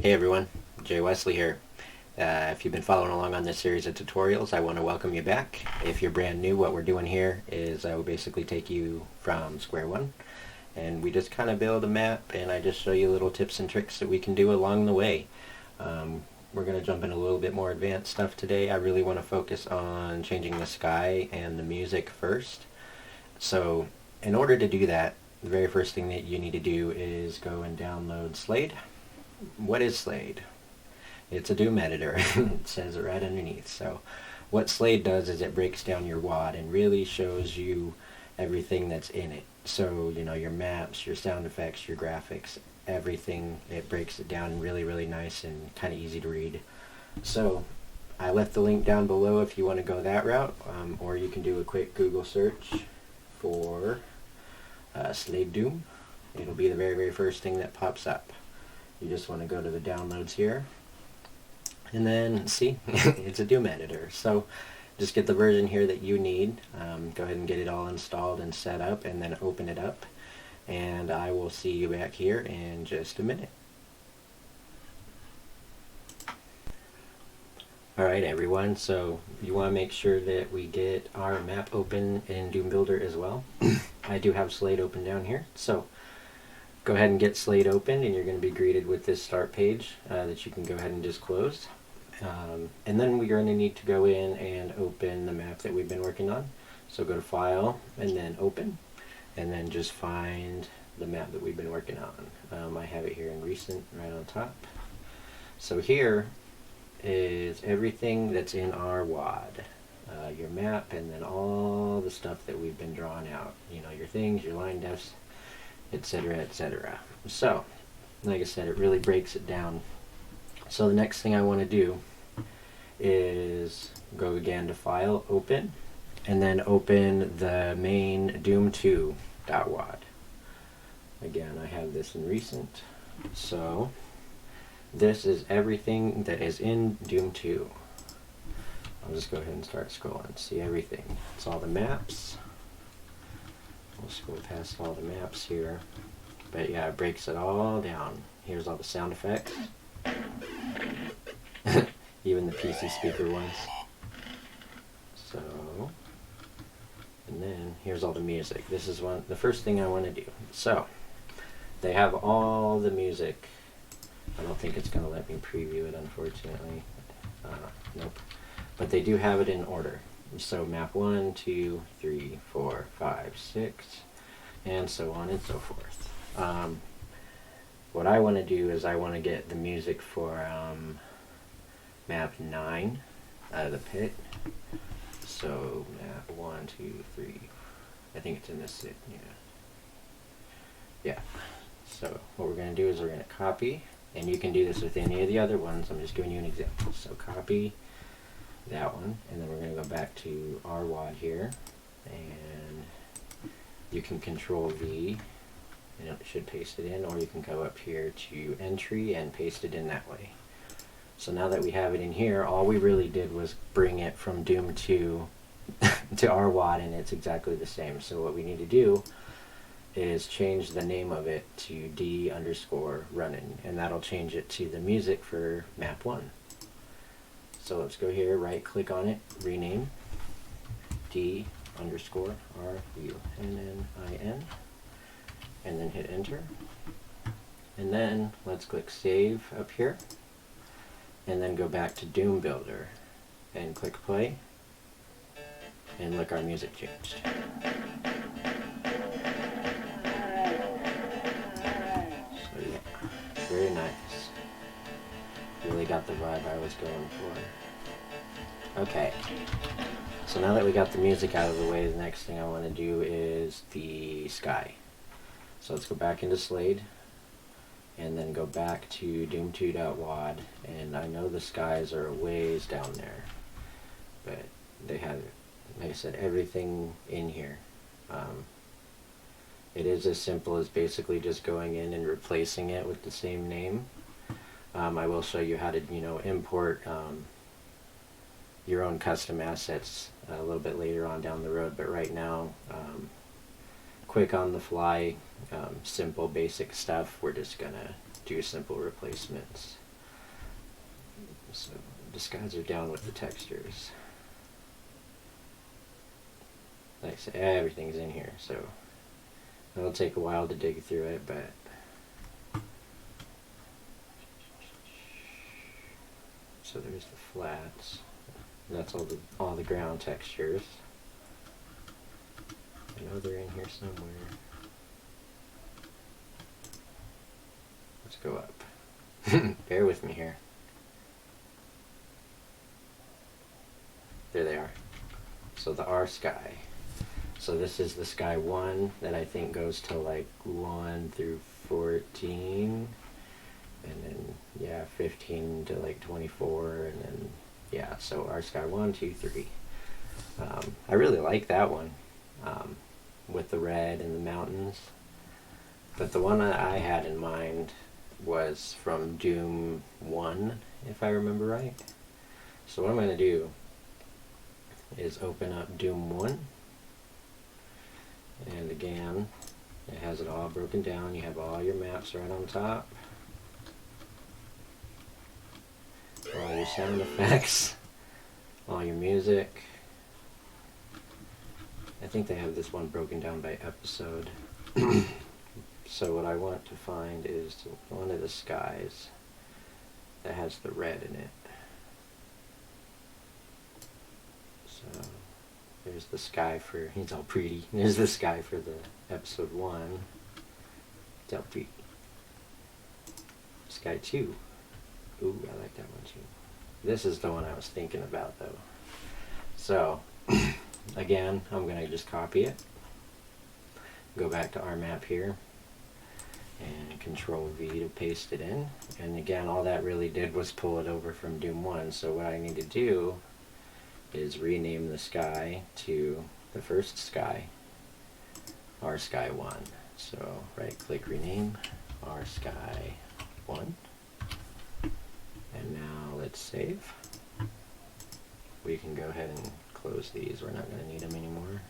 Hey everyone, Jay Wesley here. If you've been following along on this series of tutorials, I want to welcome you back. If you're brand new, what we're doing here is I will basically take you from square one and we just kind of build a map, and I just show you little tips and tricks that we can do along the way. We're going to jump into a little bit more advanced stuff today. I really want to focus on changing the sky and the music first. So in order to do that, the very first thing that you need to do is go and download Slade. What is Slade? It's a Doom editor. It says it right underneath. So what Slade does is it breaks down your WAD and really shows you everything that's in it. So, you know, your maps, your sound effects, your graphics, everything. It breaks it down really nice and kind of easy to read. So I left the link down below if you want to go that route, or you can do a quick Google search for Slade Doom. It'll be the very first thing that pops up. You just want to go to the downloads here, and then see, it's a Doom editor. So just get the version here that you need. Go ahead and get it all installed and set up, and then open it up, and I will see you back here in just a minute. Alright everyone, so you want to make sure that we get our map open in Doom Builder as well. I do have Slade open down here, so go ahead and get Slade open, and you're going to be greeted with this start page that you can go ahead and just close. And then we're going to need to go in and open the map that we've been working on. So go to File, and then Open, and then just find the map that we've been working on. I have it here in Recent, right on top. So here is everything that's in our WAD. Your map, and then all the stuff that we've been drawing out. You know, your things, your line defs, etc, etc. So, like I said, it really breaks it down. So the next thing I want to do is go again to File, Open, and then open the main Doom2.wad. Again, I have this in Recent. So this is everything that is in Doom 2. I'll just go ahead and start scrolling. See everything. It's all the maps. We'll scroll past all the maps here. But yeah, it breaks it all down. Here's all the sound effects. Even the PC speaker ones. So, and then here's all the music. This is the first thing I want to do. So, they have all the music. I don't think it's going to let me preview it, unfortunately. Nope. But they do have it in order. So map 1, 2, 3, 4, 5, 6, and so on and so forth. What I want to do is I want to get the music for map 9 out of the pit. So map 1, 2, 3, I think it's in this set, yeah. So what we're going to do is we're going to copy, and you can do this with any of the other ones. I'm just giving you an example. So copy that one, and then we're going to go back to our WAD here, and you can Control V, and it should paste it in, or you can go up here to Entry and paste it in that way. So now that we have it in here, all we really did was bring it from Doom 2 to our WAD, and it's exactly the same. So what we need to do is change the name of it to D_running, and that'll change it to the music for map 1. So let's go here, right click on it, rename, D_RUNNIN, and then hit enter. And then let's click save up here, and then go back to Doom Builder and click play, and look, our music changed. So yeah, very nice. Really got the vibe I was going for. Okay, so now that we got the music out of the way, the next thing I want to do is the sky. So let's go back into Slade, and then go back to Doom2.wad, and I know the skies are a ways down there, but they have, like I said, everything in here. It is as simple as basically just going in and replacing it with the same name. I will show you how to, import your own custom assets a little bit later on down the road, but right now, quick on the fly, simple basic stuff, we're just gonna do simple replacements. So the skies are down with the textures. Like I said, everything's in here, so it'll take a while to dig through it, but so there's the flats. That's all the ground textures. I know they're in here somewhere. Let's go up. Bear with me here. There they are. So the R sky. So this is the sky 1 that I think goes to like 1 through 14. And then, yeah, 15 to like 24. And then, yeah, so R sky 1, 2, 3. I really like that one. With the red and the mountains. But the one that I had in mind was from Doom 1, if I remember right. So what I'm going to do is open up Doom 1. And again, it has it all broken down. You have all your maps right on top. All your sound effects. All your music. I think they have this one broken down by episode. So what I want to find is one of the skies that has the red in it. So there's the sky for, he's all pretty. There's the sky for the episode 1. It's all pretty. Sky 2. Ooh, I like that one too. This is the one I was thinking about though. So again, I'm going to just copy it. Go back to our map here. And Control V to paste it in. And again, all that really did was pull it over from Doom 1. So what I need to do is rename the sky to the first sky, R sky 1. So right click rename, R sky 1. And now let's save. We can go ahead and close these. We're not going to need them anymore.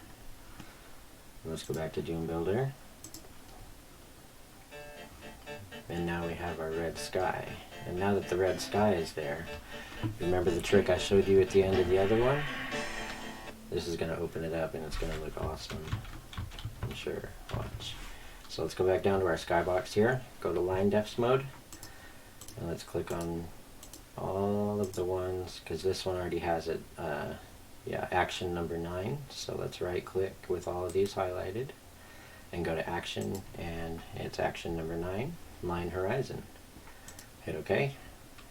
Let's go back to Doom Builder. And now we have our red sky. And now that the red sky is there, remember the trick I showed you at the end of the other one? This is going to open it up and it's going to look awesome. I'm sure. Watch. So let's go back down to our skybox here. Go to line defs mode. And let's click on all of the ones, because this one already has it. Yeah, action number 9. So let's right click with all of these highlighted. And go to action, and it's action number 9. Line horizon. Hit OK,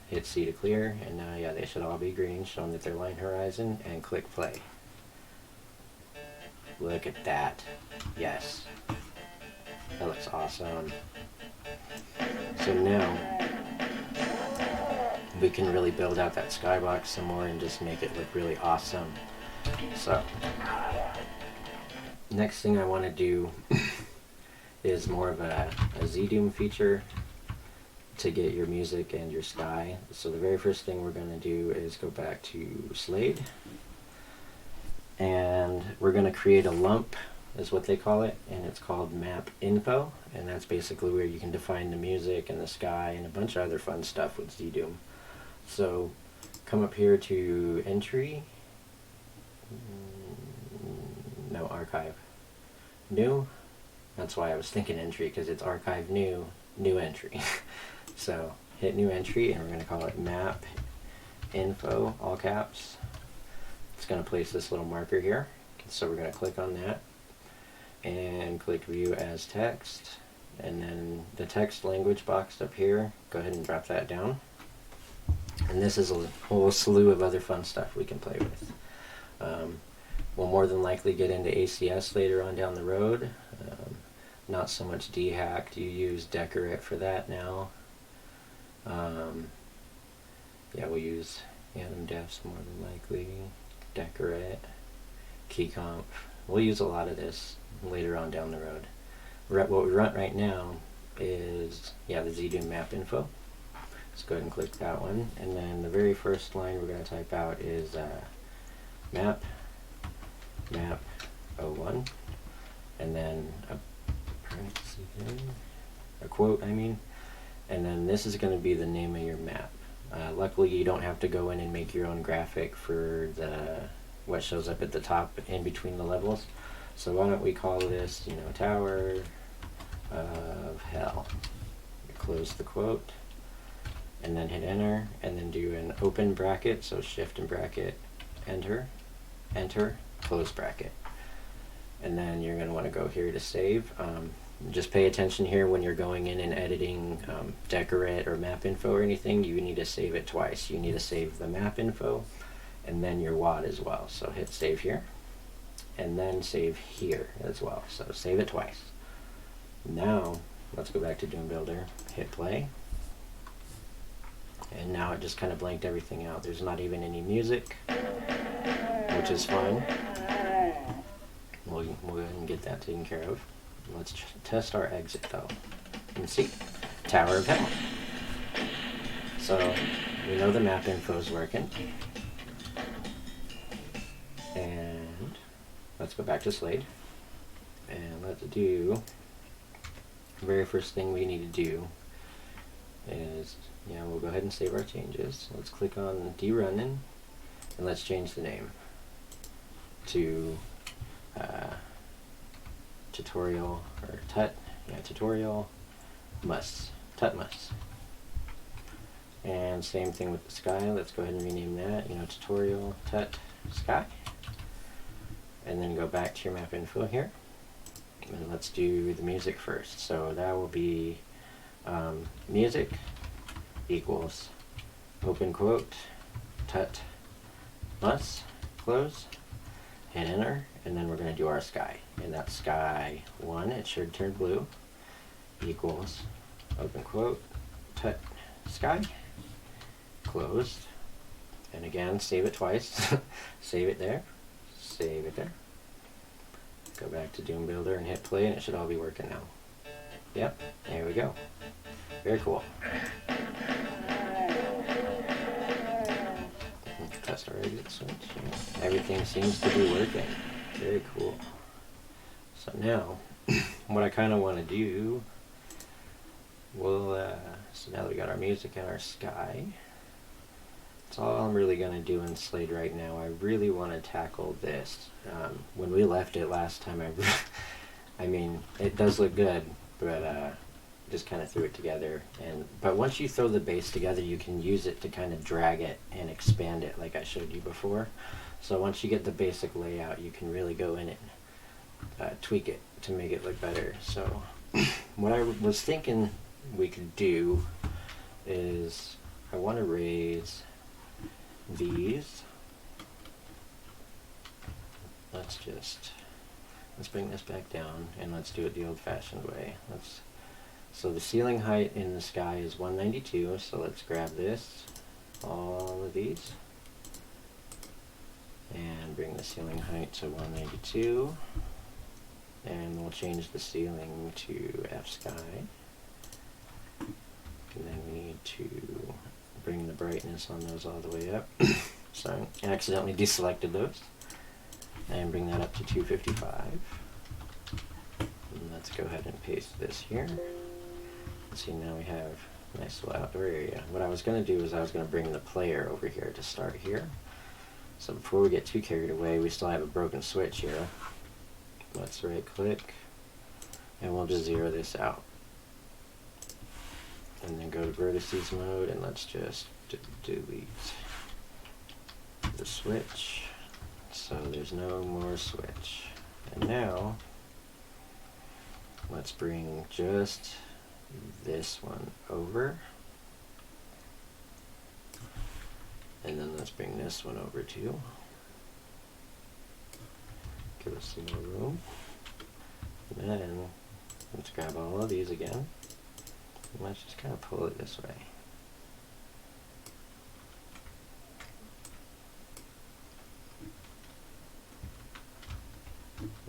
hit C to clear, and now yeah, they should all be green, showing that they're line horizon, and click play. Look at that. Yes. That looks awesome. So now we can really build out that skybox some more and just make it look really awesome. So next thing I want to do is more of a Z-Doom feature to get your music and your sky. So the very first thing we're going to do is go back to Slade, and we're going to create a lump, is what they call it, and it's called MAPINFO, and that's basically where you can define the music and the sky and a bunch of other fun stuff with Z-Doom. So come up here to entry, no, archive, new. That's why I was thinking entry, because it's archive new entry. So hit new entry, and we're going to call it map info, all caps. It's going to place this little marker here. So we're going to click on that and click view as text. And then the text language box up here, go ahead and drop that down. And this is a whole slew of other fun stuff we can play with. We'll more than likely get into ACS later on down the road. Not so much dehacked. You use decorate for that now. Yeah, we'll use anim defs more than likely. Decorate, keyconf. We'll use a lot of this later on down the road. What we run right now is, yeah, the Z-Doom map info. Let's go ahead and click that one. And then the very first line we're going to type out is map 01, and then a quote, I mean, and then this is going to be the name of your map. Luckily, you don't have to go in and make your own graphic for what shows up at the top in between the levels. So why don't we call this, Tower of Hell. Close the quote, and then hit enter, and then do an open bracket, so shift and bracket, enter, enter, close bracket. And then you're going to want to go here to save. Just pay attention here when you're going in and editing Decorate or MAPINFO or anything, you need to save it twice. You need to save the MAPINFO and then your WAD as well. So hit save here, and then save here as well. So save it twice. Now, let's go back to Doom Builder, hit play. And now it just kind of blanked everything out. There's not even any music, which is fine. We'll go ahead and get that taken care of. Let's test our exit though. You can see, Tower of Hell. So we know the MAPINFO is working. And let's go back to Slade. And let's do, the very first thing we need to do is, we'll go ahead and save our changes. Let's click on derunning, and let's change the name to tutorial or tutorial must, tut must. And same thing with the sky. Let's go ahead and rename that, tutorial tut sky. And then go back to your MAPINFO here. And let's do the music first. So that will be music equals open quote tut must close, hit enter, and then we're going to do our sky. And that's sky 1, it should turn blue, equals open quote tut sky closed, and again save it twice. Save it there, save it there, go back to Doom Builder and hit play, and it should all be working now. Yep, there we go. Very cool. Test our exit switch. Everything seems to be working. Very cool. So now, what I kind of want to do, so now that we got our music and our sky, that's all I'm really going to do in Slade right now. I really want to tackle this. When we left it last time, I mean, it does look good, but just kind of threw it together. But once you throw the base together, you can use it to kind of drag it and expand it like I showed you before. So once you get the basic layout, you can really go in and tweak it to make it look better. So what I was thinking we could do is I want to raise these. Let's bring this back down, and let's do it the old-fashioned way. So the ceiling height in the sky is 192, so let's grab this, all of these, and bring the ceiling height to 192, and we'll change the ceiling to F sky, and then we need to bring the brightness on those all the way up. So I accidentally deselected those, and bring that up to 255. And let's go ahead and paste this here. See, now we have a nice little outdoor area. What I was going to do is I was going to bring the player over here to start here. So before we get too carried away, we still have a broken switch here. Let's right click, and we'll just zero this out. And then go to vertices mode, and let's just delete the switch. So there's no more switch. And now, let's bring just this one over, and then let's bring this one over too. Give us some more room. And then let's grab all of these again, and let's just kind of pull it this way.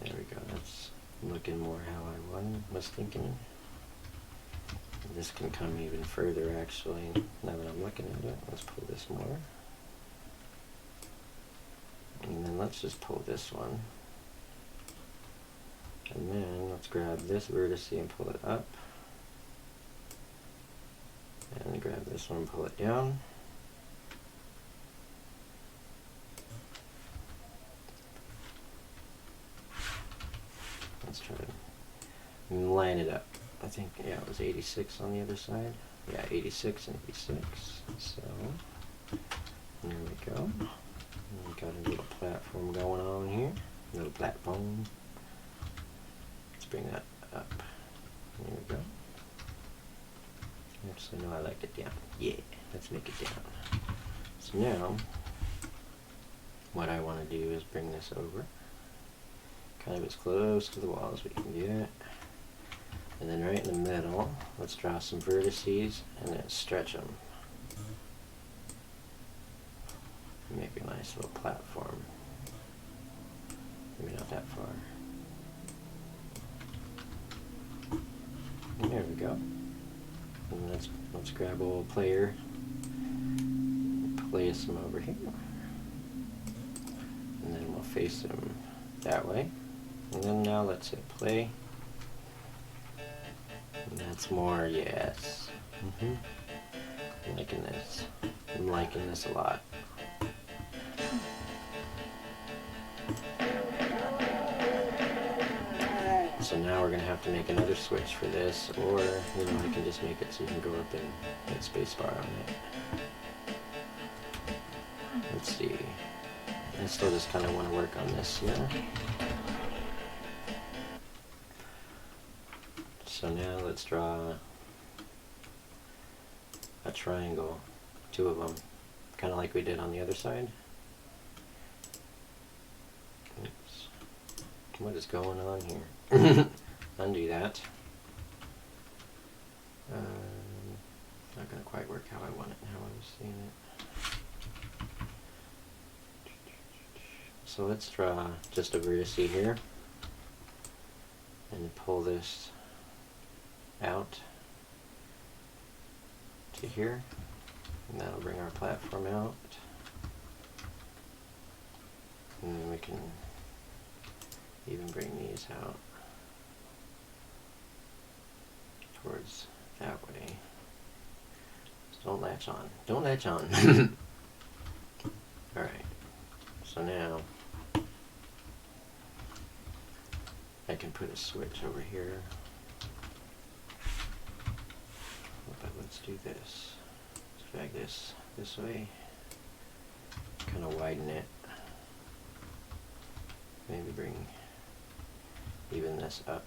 There we go. That's looking more how I was thinking. This can come even further actually, now that I'm looking at it. Let's pull this more. And then let's just pull this one. And then let's grab this vertex and pull it up. And grab this one and pull it down. let's try to line it up. I think, yeah, it was 86 on the other side. Yeah, 86 and 86. So, there we go. And we got a little platform going on here. A little platform. Let's bring that up. There we go. Actually, no, I like it down. Yeah, let's make it down. So now, what I want to do is bring this over, kind of as close to the wall as we can get. And then right in the middle, let's draw some vertices and then stretch them. Make a nice little platform. Maybe not that far. And there we go. And let's grab a little player, place them over here, and then we'll face them that way. And then now let's hit play. And that's more, yes. I'm liking this. I'm liking this a lot. So now we're going to have to make another switch for this, or, you know, I can just make it so you can go up and hit spacebar on it. Let's see. I still just kind of want to work on this here. So now let's draw a triangle, two of them, kind of like we did on the other side. Oops. What is going on here? Undo that. Not going to quite work how I want it, how I was seeing it. So let's draw just a vertex here and pull this out to here, and that'll bring our platform out, and then we can even bring these out towards that way. Just don't latch on. Don't latch on. Alright, so now I can put a switch over here. But let's do this. Let's drag this way. Kind of widen it. Maybe bring even this up.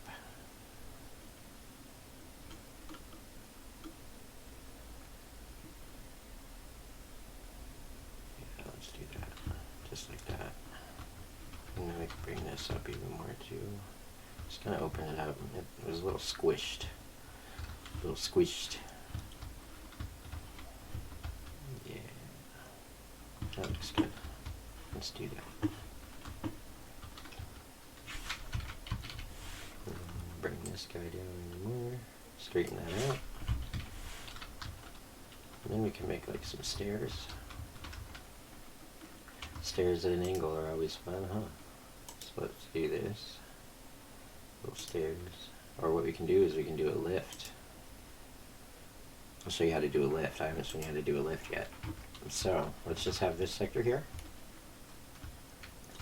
Yeah, let's do that. Just like that. And then we can bring this up even more too. Just kind of open it up. It was a little squished. A little squished. Yeah. That looks good. Let's do that. Bring this guy down even more. Straighten that out. And then we can make like some stairs. Stairs at an angle are always fun, huh? So let's do this. Little stairs. Or what we can do is we can do a lift. I'll show you how to do a lift. I haven't shown you how to do a lift yet. So let's just have this sector here.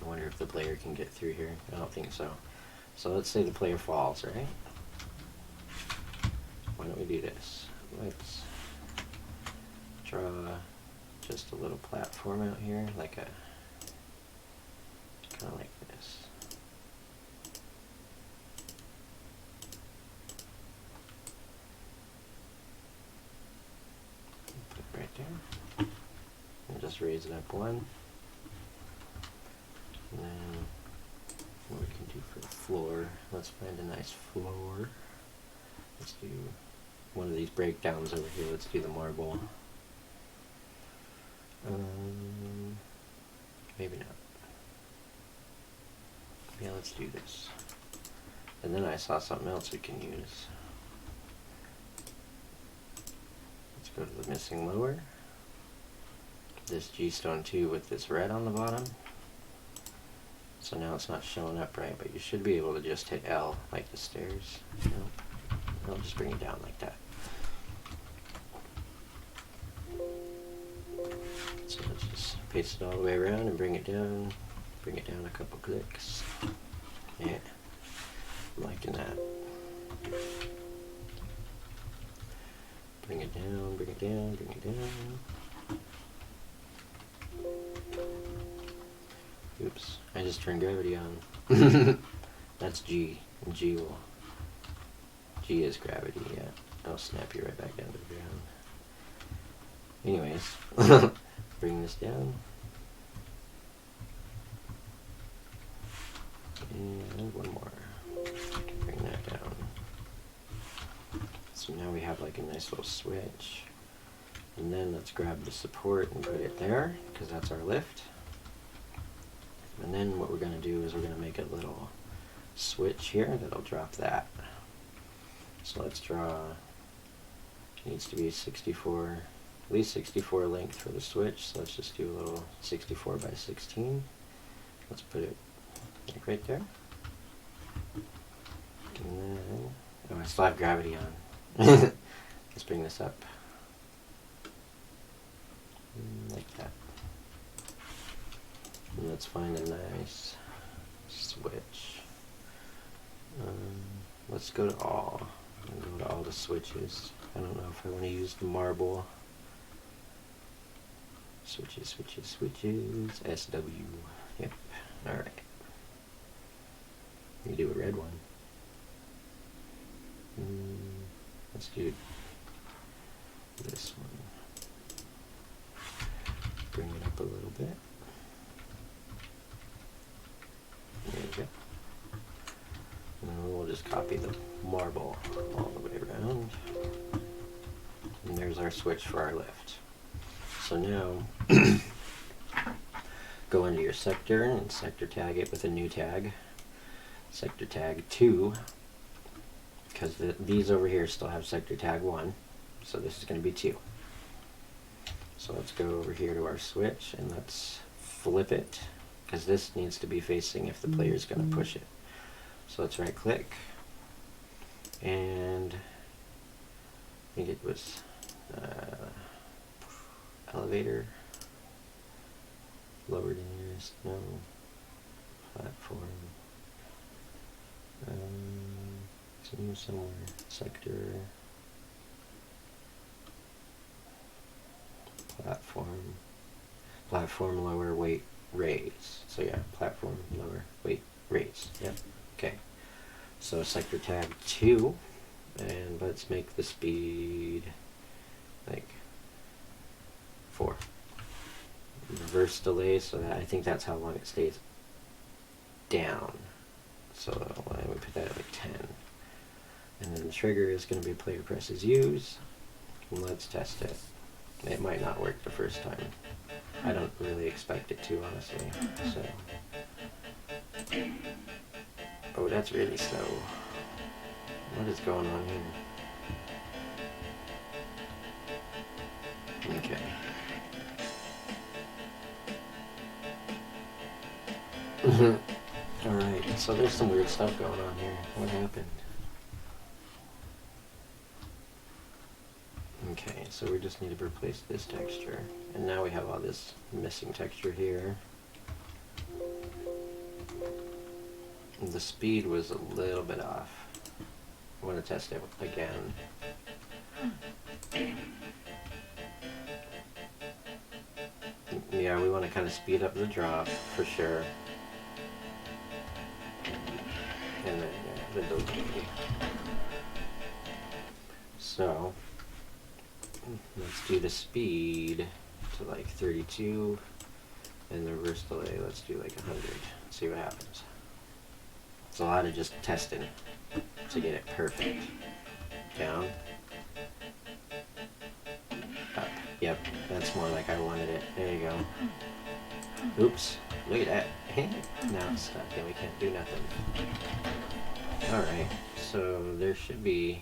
I wonder if the player can get through here. I don't think so. So let's say the player falls, right? Why don't we do this? Let's draw just a little platform out here, like a, kind of like this. Put it right there. And just raise it up one. And then what we can do for the floor, let's find a nice floor. Let's do one of these breakdowns over here. Let's do the marble. Maybe not. Yeah, let's do this. And then I saw something else we can use. Let's go to the missing lower. This G-stone 2 with this red on the bottom. So now it's not showing up right, but you should be able to just hit L like the stairs. Nope. I'll just bring it down like that. So let's just paste it all the way around and bring it down a couple clicks. Yeah. I'm liking that. Bring it down, bring it down, bring it down. Oops, I just turned gravity on. That's G. G is gravity, yeah. I'll snap you right back down to the ground. Anyways, bring this down. And one more. Bring that down. So now we have like a nice little switch. And then let's grab the support and put it there, because that's our lift. And then what we're going to do is we're going to make a little switch here that'll drop that. So let's draw, it needs to be 64, at least 64 length for the switch. So let's just do a little 64 by 16. Let's put it like right there. And then, oh, I still have gravity on. Let's bring this up. Like that. And let's find a nice switch. Let's go to all. And go to all the switches. I don't know if I want to use the marble. Switches, switches, switches. SW. Yep. Alright. We do a red one. Let's do this one. Bring it up a little bit. There we go. And we'll just copy the marble all the way around. And there's our switch for our lift. So now, go into your sector and sector tag it with a new tag. Sector tag 2, because these over here still have sector tag 1, so this is going to be 2. So let's go over here to our switch and let's flip it, because this needs to be facing if the player is going to push it. So let's right click, and I think it was elevator, lower to nearest, no, platform, it's in here somewhere, sector, platform lower weight raise. So yeah, platform lower weight raise. Yep. Okay. So sector tag 2, and let's make the speed like 4. Reverse delay, so that I think that's how long it stays down. So we put that at like 10. And then the trigger is going to be player presses use. And let's test it. It might not work the first time. I don't really expect it to, honestly. So, oh, that's really slow. What is going on here? Okay. Alright, so there's some weird stuff going on here. What happened? Okay, so we just need to replace this texture. And now we have all this missing texture here. And the speed was a little bit off. I want to test it again. Yeah, we want to kind of speed up the drop for sure. And then, yeah, the delay. So, let's do the speed to like 32, and the reverse delay, let's do like 100. See what happens. It's a lot of just testing to get it perfect. Down. Up. Yep, that's more like I wanted it. There you go. Oops. Look at that. Now it's stuck and we can't do nothing. Alright, so there should be,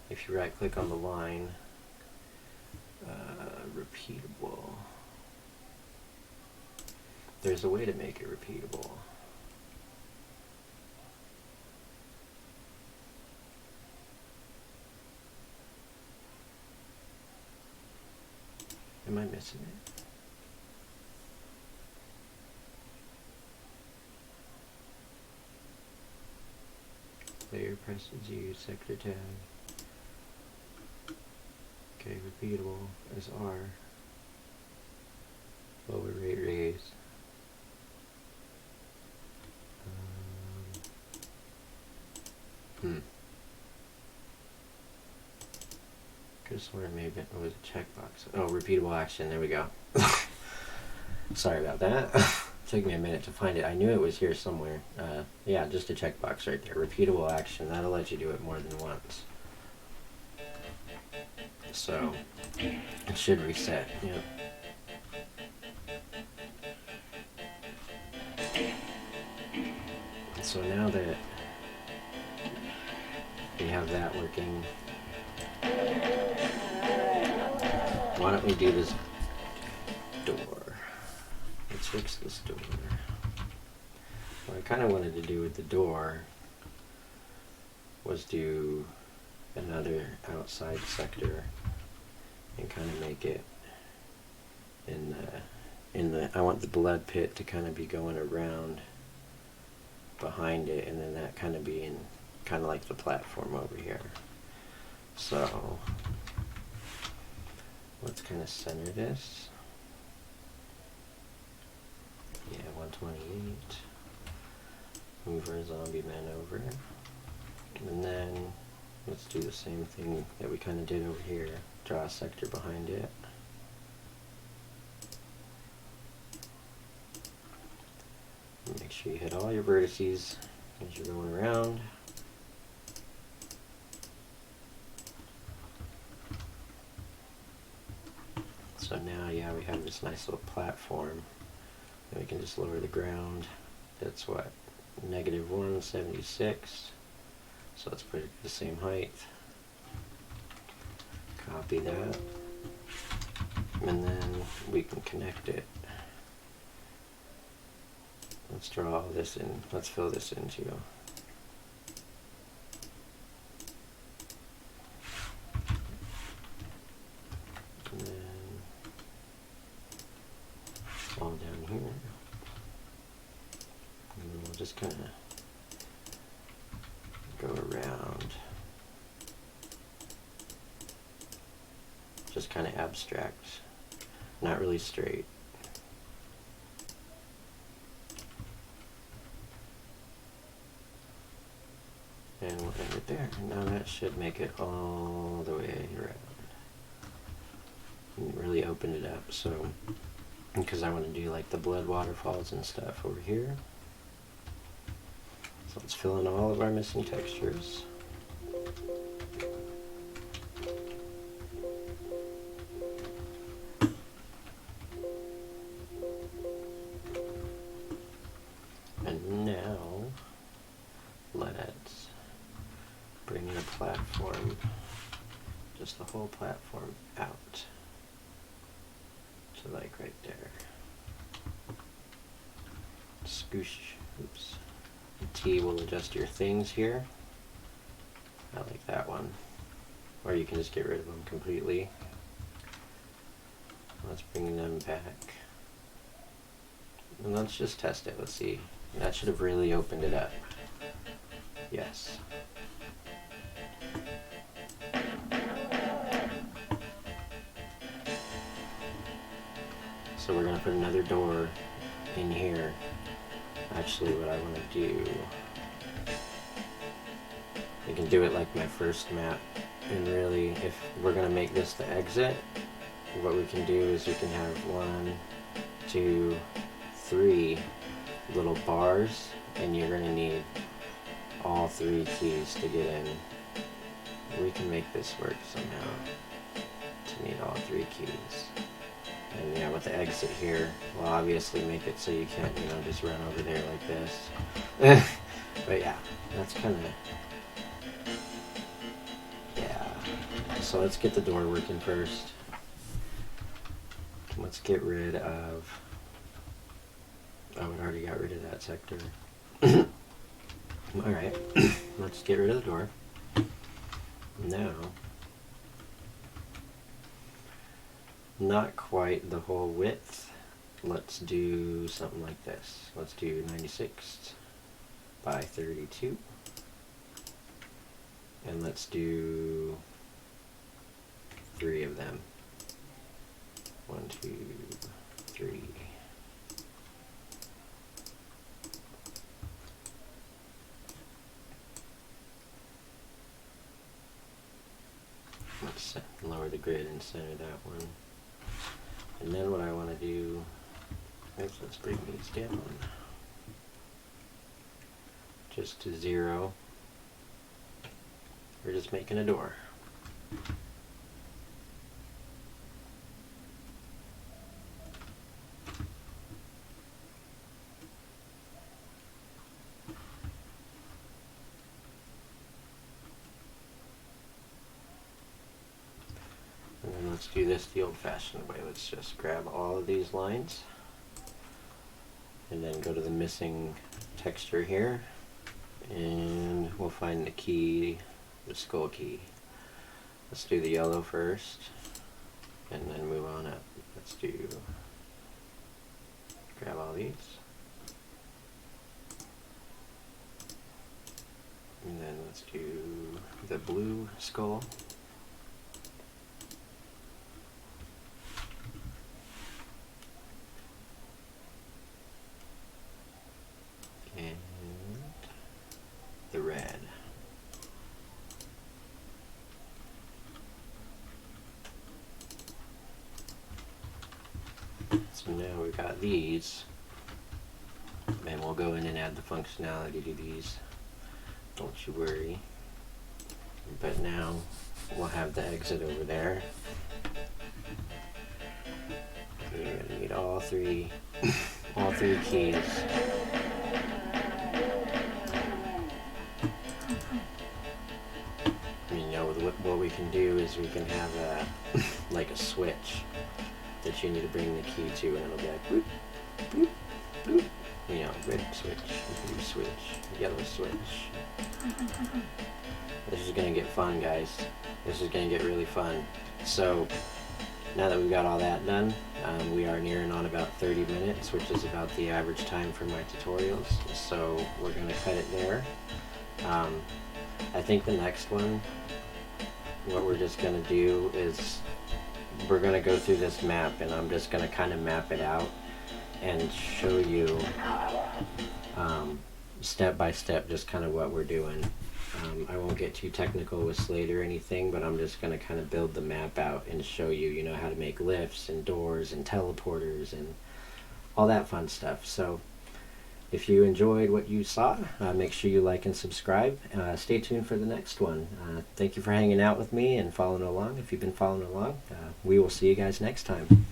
if you right click on the line, repeatable. There's a way to make it repeatable. Am I missing it? layer presses use sector tag. Okay, repeatable is R. Lower rate raise. Could have sworn maybe it was a checkbox. Oh, repeatable action. There we go. Sorry about that. Took me a minute to find it. I knew it was here somewhere. Yeah, just a checkbox right there. Repeatable action. That'll let you do it more than once. So it should reset. Yep. So now that we have that working, why don't we do this door? Let's fix this door. What I kind of wanted to do with the door was do another outside sector and kind of make it in the I want the blood pit to kind of be going around behind it, and then that kind of being kind of like the platform over here. So let's kind of center this. Yeah, 128. Move our zombie man over. And then let's do the same thing that we kind of did over here. Draw a sector behind it. Make sure you hit all your vertices as you're going around. So now, yeah, we have this nice little platform. And we can just lower the ground. That's what? -176. So let's put it the same height. Copy that. And then we can connect it. Let's draw all this in. Let's fill this in too. And then all down here. And then we'll just kind of go around. Just kind of abstract. Not really straight. And we'll end it there. Now that should make it all the way around. And really open it up. So, because I want to do like the blood waterfalls and stuff over here. So let's fill in all of our missing textures. And now let's bring the platform, just the whole platform out to like right there. Scoosh, oops. T will adjust your things here. I like that one. Or you can just get rid of them completely. Let's bring them back. And let's just test it. Let's see. That should have really opened it up. Yes. So we're going to put another door in here. Actually, what I want to do, we can do it like my first map. And really, if we're going to make this the exit, what we can do is we can have 1, 2, 3 little bars, and you're going to need all 3 keys to get in. We can make this work somehow to need all 3 keys. And yeah, with the exit here, we'll obviously make it so you can't, you know, just run over there like this. But yeah, that's kind of, yeah. So let's get the door working first. Let's get rid of, oh, we already got rid of that sector. Alright, let's get rid of the door. Now, not quite the whole width. Let's do something like this. Let's do 96 by 32. And let's do 3 of them. 1, 2, 3. Let's lower the grid and center that one. And then what I want to do is let's bring these down just to 0. We're just making a door. And then let's do this the old-fashioned way. Let's just grab all of these lines and then go to the missing texture here, and we'll find the key, the skull key. Let's do the yellow first and then move on up. Let's do, grab all these, and then let's do the blue skull. And the red. So now we've got these, and we'll go in and add the functionality to these. Don't you worry. But now we'll have the exit over there. You're gonna need all three keys. What we can do is we can have a like a switch that you need to bring the key to, and it'll be like boop, boop, boop. You know, red switch, blue switch, yellow switch. This is gonna get fun, guys. This is gonna get really fun. So now that we've got all that done, we are nearing on about 30 minutes, which is about the average time for my tutorials. So we're gonna cut it there. I think the next one, what we're just going to do is we're going to go through this map, and I'm just going to kind of map it out and show you step by step just kind of what we're doing. I won't get too technical with Slade or anything, but I'm just going to kind of build the map out and show you, you know, how to make lifts and doors and teleporters and all that fun stuff. So if you enjoyed what you saw, make sure you like and subscribe. Stay tuned for the next one. Thank you for hanging out with me and following along. If you've been following along, we will see you guys next time.